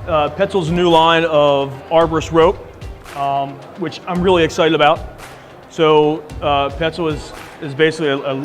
Petzl's new line of arborist rope, which I'm really excited about. So Petzl is basically a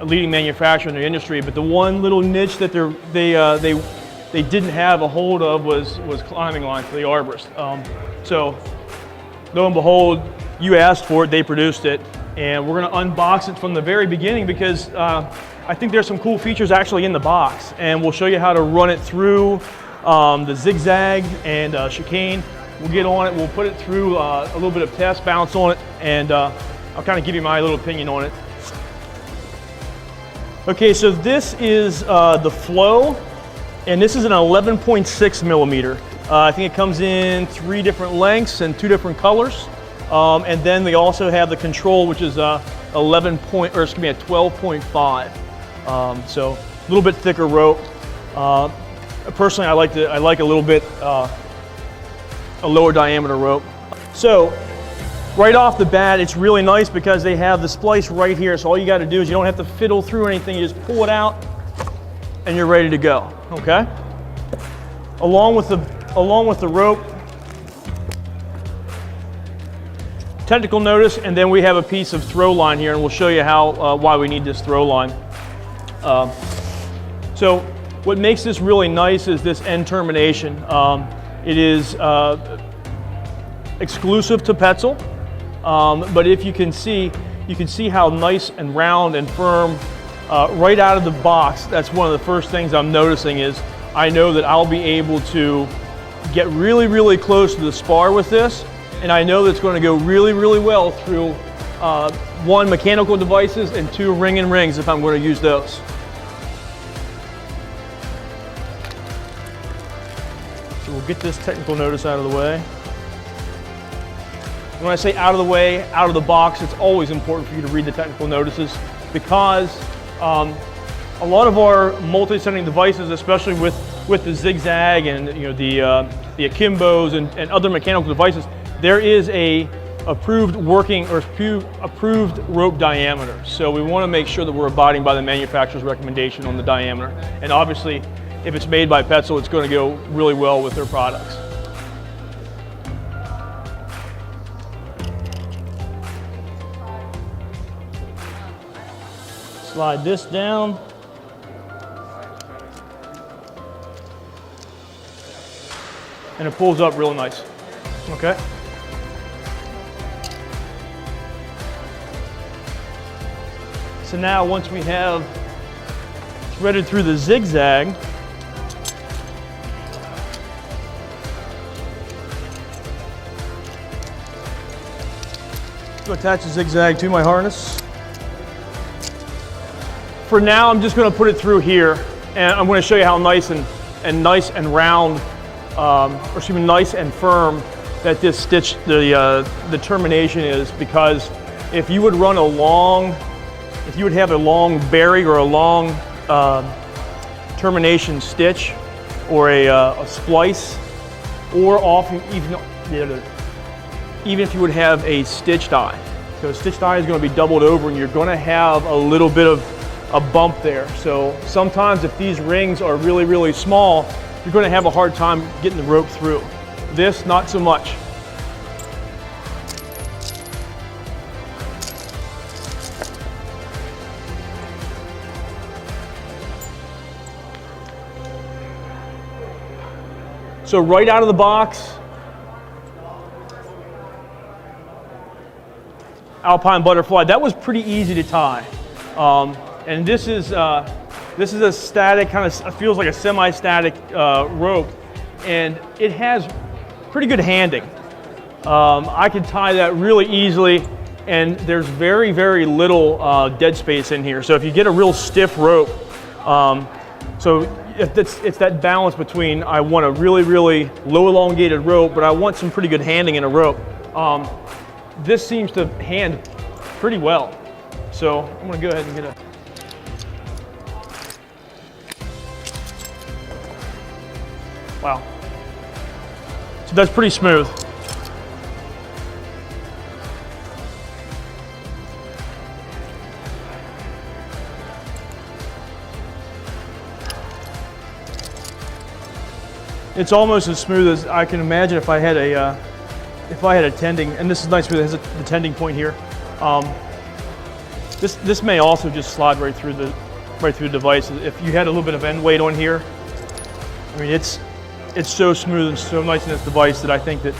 leading manufacturer in the industry, but the one little niche that they didn't have a hold of was climbing line for the arborist. So lo and behold, you asked for it, they produced it, and we're going to unbox it from the very beginning because I think there's some cool features actually in the box, and we'll show you how to run it through the Zigzag and Chicane. We'll get on it, we'll put it through a little bit of test bounce on it, and I'll kind of give you my little opinion on it. Okay, so this is the Flow, and this is an 11.6 millimeter. I think it comes in 3 different lengths and 2 different colors. And then we also have the Control, which is a 12.5. So a little bit thicker rope. Personally, I like a little bit a lower diameter rope. So right off the bat, it's really nice because they have the splice right here. So all you got to do is you don't have to fiddle through anything. You just pull it out, and you're ready to go. Okay. Along with the rope, technical notice, and then we have a piece of throw line here, and we'll show you how why we need this throw line. So what makes this really nice is this end termination. It is exclusive to Petzl, but if you can see how nice and round and firm right out of the box. That's one of the first things I'm noticing is I know that I'll be able to get really, really close to the spar with this, and I know that it's going to go really, really well through 1, mechanical devices, and 2, ring and rings if I'm going to use those. So we'll get this technical notice out of the way. When I say out of the way, out of the box, it's always important for you to read the technical notices because a lot of our multi-setting devices, especially with the Zigzag and the eǩēmbos and other mechanical devices, there is a approved working or approved rope diameter. So we want to make sure that we're abiding by the manufacturer's recommendation on the diameter. And obviously, if it's made by Petzl, it's going to go really well with their products. Slide this down. And it pulls up real nice. Okay. So now once we have threaded through the Zigzag, to attach the Zigzag to my harness. For now, I'm just going to put it through here, and I'm going to show you how nice and round, nice and firm that this stitch, the termination is. Because if you would run if you would have a long berry or a long termination stitch, or a splice, or often even if you would have a stitched eye. So a stitched eye is going to be doubled over, and you're going to have a little bit of a bump there. So sometimes if these rings are really, really small, you're going to have a hard time getting the rope through. This, not so much. So right out of the box, Alpine Butterfly. That was pretty easy to tie. And this is a static, kind of feels like a semi-static rope, and it has pretty good handing. I can tie that really easily, and there's very, very little dead space in here. So if you get a real stiff rope, so it's that balance between I want a really, really low elongated rope, but I want some pretty good handing in a rope. This seems to hand pretty well. So I'm going to go ahead and get a... Wow. So that's pretty smooth. It's almost as smooth as I can imagine if I had a tending, and this is nice because it has the tending point here. This may also just slide right through the device. If you had a little bit of end weight on here, I mean it's so smooth and so nice in this device that I think that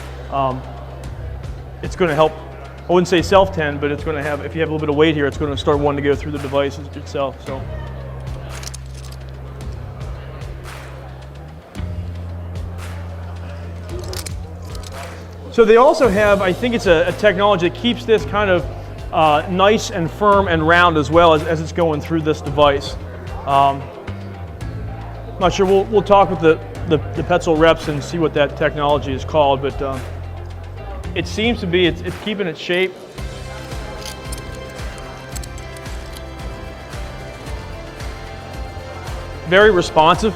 it's going to help. I wouldn't say self-tend, but it's going to have, if you have a little bit of weight here, it's going to start wanting to go through the device itself. So they also have, I think it's a technology that keeps this kind of nice and firm and round as well as it's going through this device. I'm not sure, we'll talk with the Petzl reps and see what that technology is called, but it seems to be, it's keeping its shape. Very responsive.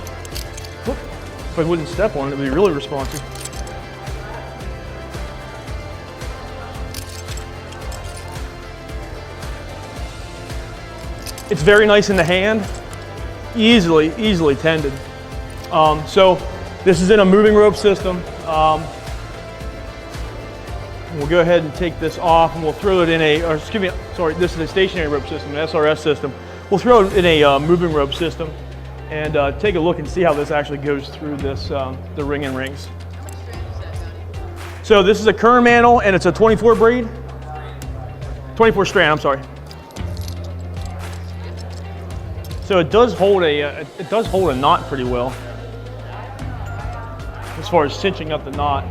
If I wouldn't step on it, it would be really responsive. It's very nice in the hand, easily tended. So this is in a moving rope system. We'll go ahead and take this off and we'll throw it in this is a stationary rope system, an SRS system. We'll throw it in a moving rope system and take a look and see how this actually goes through this, the ring and rings. So this is a Kern mantle and it's a 24 braid? 24 strand, I'm sorry. So it does hold a knot pretty well as far as cinching up the knot.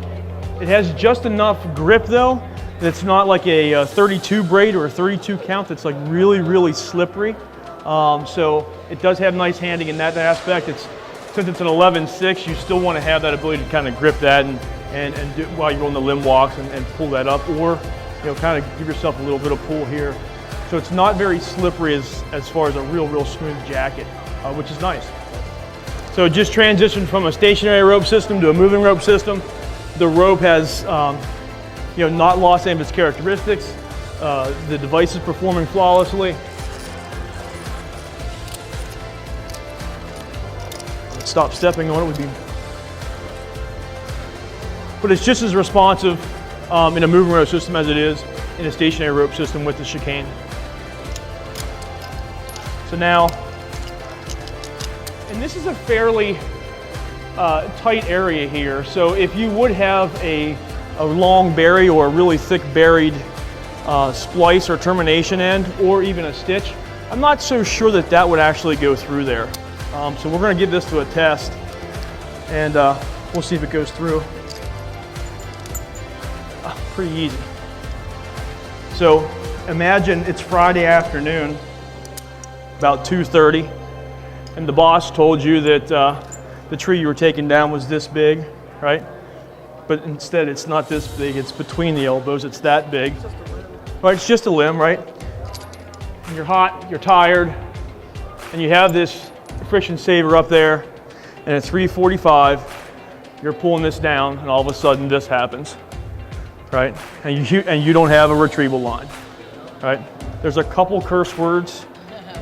It has just enough grip though that it's not like a 32 braid or a 32 count that's like really slippery. So it does have nice handling in that aspect. Since it's an 11.6, you still want to have that ability to kind of grip that and do, while you're on the limb walks and pull that up, or kind of give yourself a little bit of pull here. So it's not very slippery as far as a real smooth jacket, which is nice. So it just transitioned from a stationary rope system to a moving rope system. The rope has not lost any of its characteristics. The device is performing flawlessly. Stop stepping on it but it's just as responsive in a moving rope system as it is in a stationary rope system with the chicane. So now, and this is a fairly tight area here. So if you would have a long bury or a really thick buried splice or termination end, or even a stitch, I'm not so sure that would actually go through there. So we're going to give this to a test, and we'll see if it goes through. Pretty easy. So imagine it's Friday afternoon, about 2:30, and the boss told you that the tree you were taking down was this big, right? But instead it's not this big, it's between the elbows, it's that big. Right, it's just a limb, right? And you're hot, you're tired, and you have this friction saver up there, and at 3:45, you're pulling this down, and all of a sudden this happens, right? And you don't have a retrieval line, right? There's a couple curse words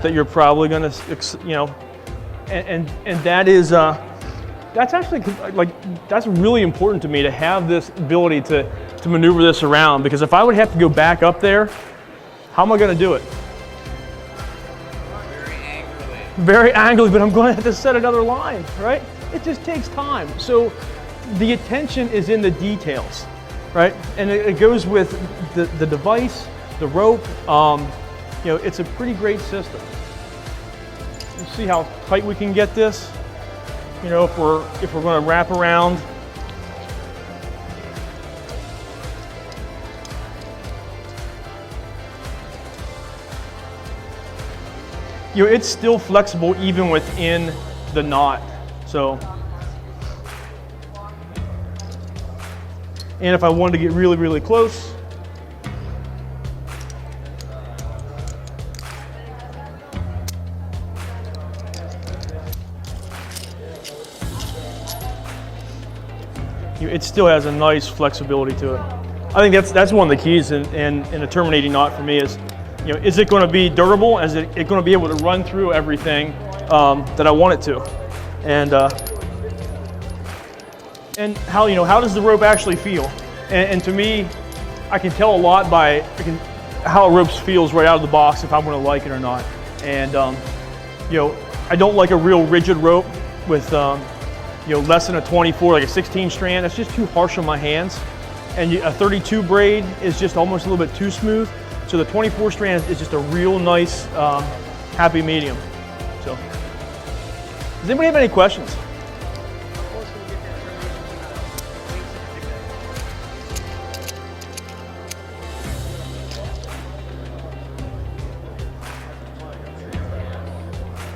that you're probably going to, and that is, that's actually, that's really important to me, to have this ability to maneuver this around, because if I would have to go back up there, how am I going to do it? Very angrily, but I'm going to have to set another line, right? It just takes time. So the attention is in the details, right? And it goes with the device, the rope. It's a pretty great system. You see how tight we can get this? If we're going to wrap around. It's still flexible even within the knot. So, and if I wanted to get really close, it still has a nice flexibility to it. I think that's one of the keys in a terminating knot for me is, is it going to be durable? Is it going to be able to run through everything that I want it to? And and how, how does the rope actually feel? And to me, I can tell a lot by how a rope feels right out of the box if I'm going to like it or not. And I don't like a real rigid rope with less than a 24, like a 16 strand. That's just too harsh on my hands. And a 32 braid is just almost a little bit too smooth. So the 24 strand is just a real nice, happy medium. So, does anybody have any questions?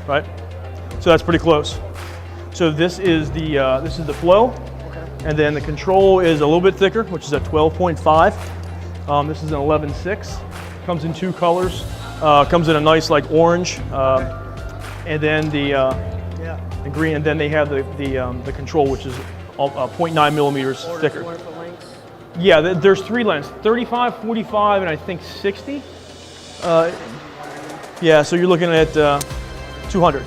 Right, so that's pretty close. So this is the flow, and then the control is a little bit thicker, which is a 12.5. This is an 11.6. Comes in 2 colors. Comes in a nice like orange, and then the green, and then they have the control, which is 0.9 millimeters thicker. Yeah, there's 3 lengths: 35, 45, and I think 60. Yeah, so you're looking at 200.